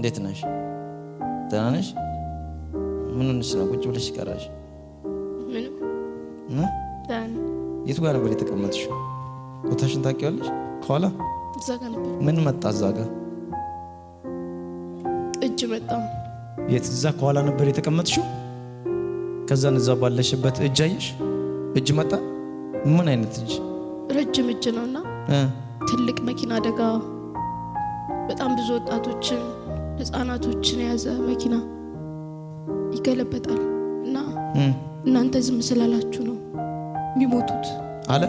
እንዴት ነሽ? ደህና ነሽ? ምን ሆነሽ ነው ቁጭ ብለሽ ቀረሽ? ዳን የቱ ጋር ነበር የተቀመጥሽው? ቦታሽን ታውቂዋለሽ? ከኋላ እዛ ጋር ነበር። ምን መጣ እዛ ጋር? እጅ መጣ። የት? እዛ ከኋላ ነበር የተቀመጥሽው? ከዛን እዛ ባለሽበት እጅ አየሽ? እጅ መጣ። ምን አይነት እጅ? ረጅም እጅ ነውና ትልቅ መኪና አደጋ በጣም ብዙ ወጣቶችን ህፃናቶችን የያዘ መኪና ይገለበጣል እና እናንተ ዝም ስላላችሁ ነው የሚሞቱት አለ።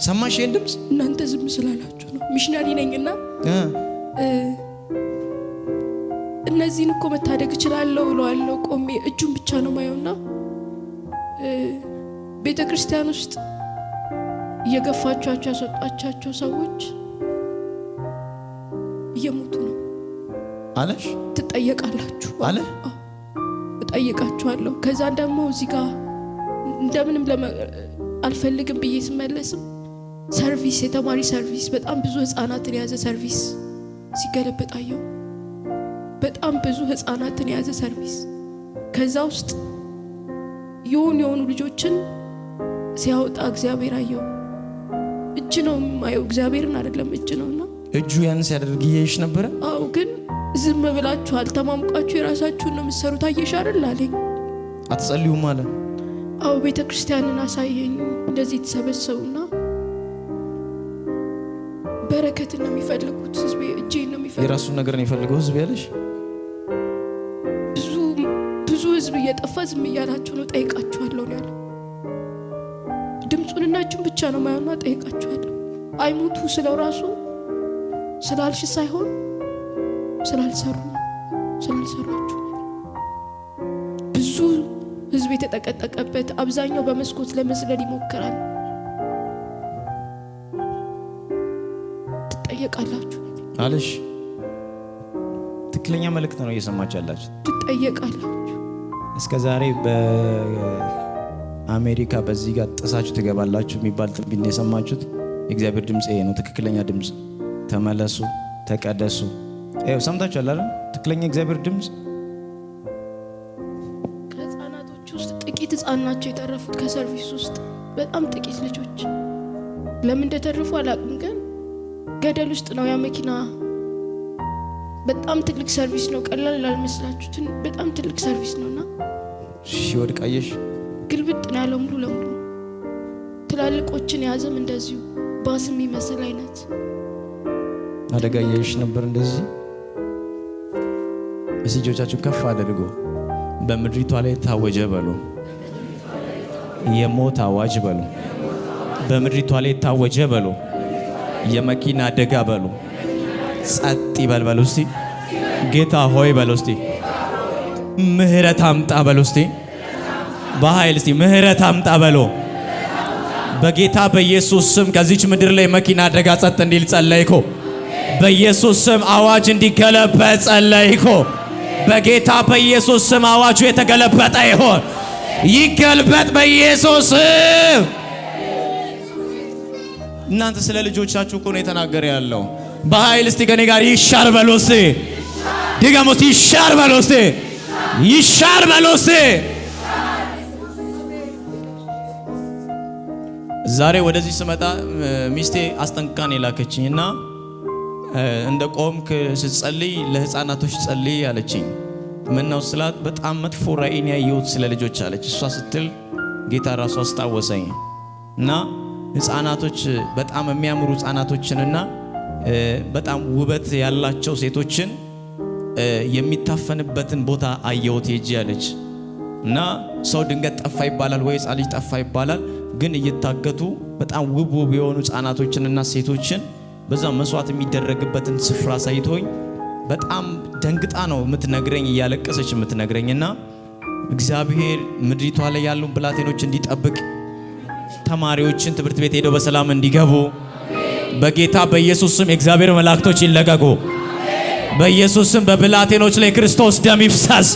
ሰማሽ ይሄን ድምጽ? እናንተ ዝም ስላላችሁ ነው። ሚሽነሪ ነኝና እነዚህን እኮ መታደግ እችላለሁ ብለዋለሁ። ቆሜ እጁን ብቻ ነው ማየውና ቤተክርስቲያን ውስጥ እየገፋቻቸው ያስወጣቻቸው ሰዎች እየሞቱ ነው አለሽ። ትጠየቃላችሁ አለ። እጠይቃችኋለሁ። ከዛ ደግሞ እዚህ ጋር እንደምንም አልፈልግም ብዬ ስመለስም ሰርቪስ የተማሪ ሰርቪስ በጣም ብዙ ህፃናትን የያዘ ሰርቪስ ሲገለበጣየው በጣም ብዙ ህፃናትን የያዘ ሰርቪስ ከዛ ውስጥ የሆኑ ልጆችን ሲያወጣ እግዚአብሔር አየው። እጅ ነው ማየው፣ እግዚአብሔርን አይደለም እጅ ነውና እጁ ያን ሲያደርግ ይሄሽ ነበር። አው ግን ዝም ብላችሁ አልተማምቃችሁ የራሳችሁን ነው የምትሰሩት። አየሽ አይደል አለኝ። አትጸልዩም አለ። አው ቤተክርስቲያንን አሳየኝ። እንደዚህ ተሰበሰቡና በረከትን ነው የሚፈልጉት ህዝብ፣ እጄን ነው የሚፈልጉት። የራሱን ነገር ነው የሚፈልገው ህዝብ ያለሽ። ብዙ ህዝብ እየጠፋ ዝም እያላችሁ ነው። ጠይቃችኋለሁ ነው ያለው። ድምጹንና እጁን ብቻ ነው ማየውና ጠይቃችኋለሁ። አይሞቱ ስለው ራሱ ስላልሽ ሳይሆን ስላልሰራችሁ ብዙ ህዝብ የተጠቀጠቀበት አብዛኛው በመስኮት ለመዝለል ይሞክራል። ትጠየቃላችሁ አለሽ። ትክክለኛ መልእክት ነው እየሰማች ያላችሁ። ትጠየቃላችሁ። እስከዛሬ በአሜሪካ በዚህ ጋር ጥሳችሁ ትገባላችሁ የሚባል ትንቢት ነው የሰማችሁት። የእግዚአብሔር ድምጽ ይሄ ነው፣ ትክክለኛ ድምጽ። ተመለሱ፣ ተቀደሱ። ይሄው ሰምታችኋል አይደል? ትክክለኛ እግዚአብሔር ድምጽ። ከህፃናቶች ውስጥ ጥቂት ህፃን ናቸው የተረፉት። ከሰርቪስ ውስጥ በጣም ጥቂት ልጆች ለምን እንደተረፉ አላውቅም፣ ግን ገደል ውስጥ ነው ያ መኪና። በጣም ትልቅ ሰርቪስ ነው፣ ቀላል ላልመስላችሁትን በጣም ትልቅ ሰርቪስ ነውና ወድቃየሽ ግልብጥ ነው ያለው ሙሉ ለሙሉ። ትላልቆችን ያዘም እንደዚሁ ባስም ይመስል አይነት አደጋ ያየሽ ነበር። እንደዚህ እጆቻችሁ ከፍ አድርጎ በምድሪቷ ላይ ታወጀ በሉ። የሞት አዋጅ በሉ። በምድሪቷ ላይ ታወጀ በሉ። የመኪና አደጋ በሉ። ጸጥ ይበል በሉ። እስቲ ጌታ ሆይ በሉ። እስቲ ምህረት አምጣ በሉ። እስቲ በኃይል እስቲ ምህረት አምጣ በሉ። በጌታ በኢየሱስ ስም ከዚች ምድር ላይ መኪና አደጋ ጸጥ እንዲል ጸለይኮ። በኢየሱስ ስም አዋጅ እንዲገለበጥ ጸለይኮ። በጌታ በኢየሱስ ስም አዋጁ የተገለበጠ ይሆን፣ ይገልበጥ በኢየሱስ ስም። እናንተ ስለ ልጆቻችሁ እኮ ነው የተናገረ ያለው። በኃይል እስቲ ከኔ ጋር ይሻር በሉ። እስቲ ድገሙ። እስቲ ይሻር በሉ። እስቲ ይሻር በሉ። እስቲ ዛሬ ወደዚህ ስመጣ ሚስቴ አስጠንቅቃን የላከችኝና እንደ ቆምክ ስትጸልይ ለህፃናቶች ጸልይ አለችኝ። ምን ነው ስላት በጣም መጥፎ ራእይን ያየሁት ስለ ልጆች አለች። እሷ ስትል ጌታ ራሱ አስታወሰኝ እና ህፃናቶች በጣም የሚያምሩ ህፃናቶችንና በጣም ውበት ያላቸው ሴቶችን የሚታፈንበትን ቦታ አየሁት ሄጄ አለች። እና ሰው ድንገት ጠፋ ይባላል ወይ ህፃን ልጅ ጠፋ ይባላል፣ ግን እየታገቱ በጣም ውብ የሆኑ ህፃናቶችንና ሴቶችን በዛ መስዋዕት የሚደረግበትን ስፍራ ሳይቶኝ በጣም ደንግጣ ነው የምትነግረኝ፣ እያለቀሰች የምትነግረኝና እግዚአብሔር ምድሪቷ ላይ ያሉ ብላቴኖች እንዲጠብቅ፣ ተማሪዎችን ትምህርት ቤት ሄደው በሰላም እንዲገቡ በጌታ በኢየሱስ ስም የእግዚአብሔር መላእክቶች ይለቀቁ። በኢየሱስ ስም በብላቴኖች ላይ ክርስቶስ ደም ይፍሰስ።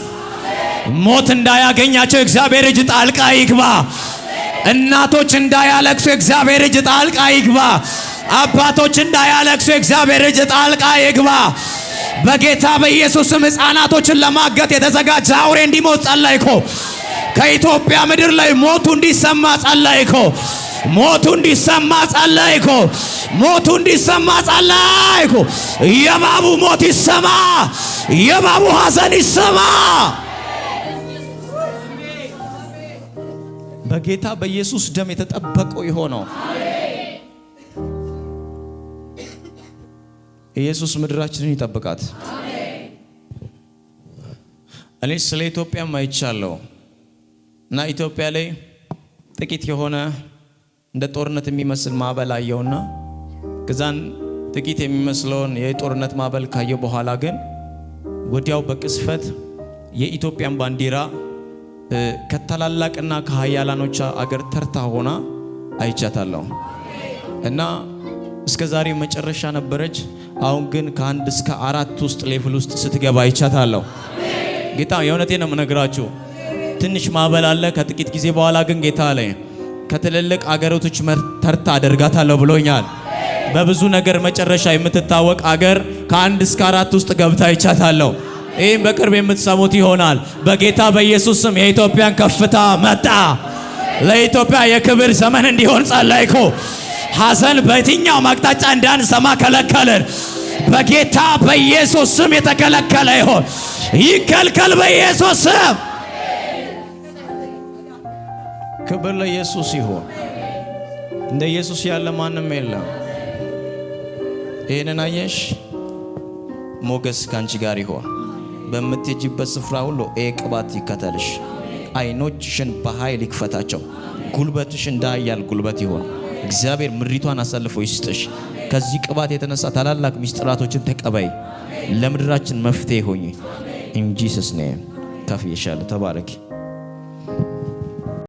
ሞት እንዳያገኛቸው እግዚአብሔር እጅ ጣልቃ ይግባ። እናቶች እንዳያለቅሱ እግዚአብሔር እጅ ጣልቃ ይግባ። አባቶች እንዳያለቅሱ እግዚአብሔር እጅ ጣልቃ ይግባ። በጌታ በኢየሱስ ስም ሕፃናቶችን ለማገት የተዘጋጀ አውሬ እንዲሞት ጸለይኩ። ከኢትዮጵያ ምድር ላይ ሞቱ እንዲሰማ ጸለይኩ። ሞቱ እንዲሰማ ጸለይኩ። ሞቱ እንዲሰማ ጸለይኩ። የባቡ ሞት ይሰማ። የባቡ ሐዘን ይሰማ። በጌታ በኢየሱስ ደም የተጠበቀው የሆነው ኢየሱስ ምድራችንን ይጠብቃት። እኔ ስለ ኢትዮጵያም አይቻለሁ እና ኢትዮጵያ ላይ ጥቂት የሆነ እንደ ጦርነት የሚመስል ማዕበል አየውና ከዛን ጥቂት የሚመስለውን የጦርነት ማዕበል ካየው በኋላ ግን ወዲያው በቅስፈት የኢትዮጵያን ባንዲራ ከተላላቅና ከሀያላኖች አገር ተርታ ሆና አይቻታለሁ እና እስከ ዛሬ መጨረሻ ነበረች። አሁን ግን ከ1 እስከ 4 ውስጥ ሌቭል ውስጥ ስትገባ አይቻታለሁ። ጌታ የእውነቴን ነው የምነግራችሁ። ትንሽ ማዕበል አለ። ከጥቂት ጊዜ በኋላ ግን ጌታ ላይ ከትልልቅ አገሮች ተርታ አደርጋታለሁ ብሎኛል። በብዙ ነገር መጨረሻ የምትታወቅ አገር ከ1 እስከ 4 ውስጥ ገብታ አይቻታለሁ። ይህም በቅርብ የምትሰሙት ይሆናል። በጌታ በኢየሱስ ስም የኢትዮጵያን ከፍታ መጣ። ለኢትዮጵያ የክብር ዘመን እንዲሆን ጸለይኩ። ሐዘን በየትኛው አቅጣጫ እንዳንሰማ ከለከልን። በጌታ በኢየሱስ ስም የተከለከለ ይሆን ይከልከል በኢየሱስ ስም። ክብር ለኢየሱስ ይሁን። እንደ ኢየሱስ ያለ ማንም የለም። ይህንን አየሽ? ሞገስ ካንቺ ጋር ይሆን። በምትሄጂበት ስፍራ ሁሉ ቅባት ይከተልሽ። አይኖችሽን በኃይል ይክፈታቸው። ጉልበትሽ እንደ ኃያል ጉልበት ይሆን። እግዚአብሔር ምድሪቷን አሳልፎ ይስጥሽ። ከዚህ ቅባት የተነሳ ታላላቅ ምስጢራቶችን ተቀበይ። ለምድራችን መፍትሄ ሆኚ። ኢን ጂሰስ ኔም ከፍ ይሻለ። ተባረኪ።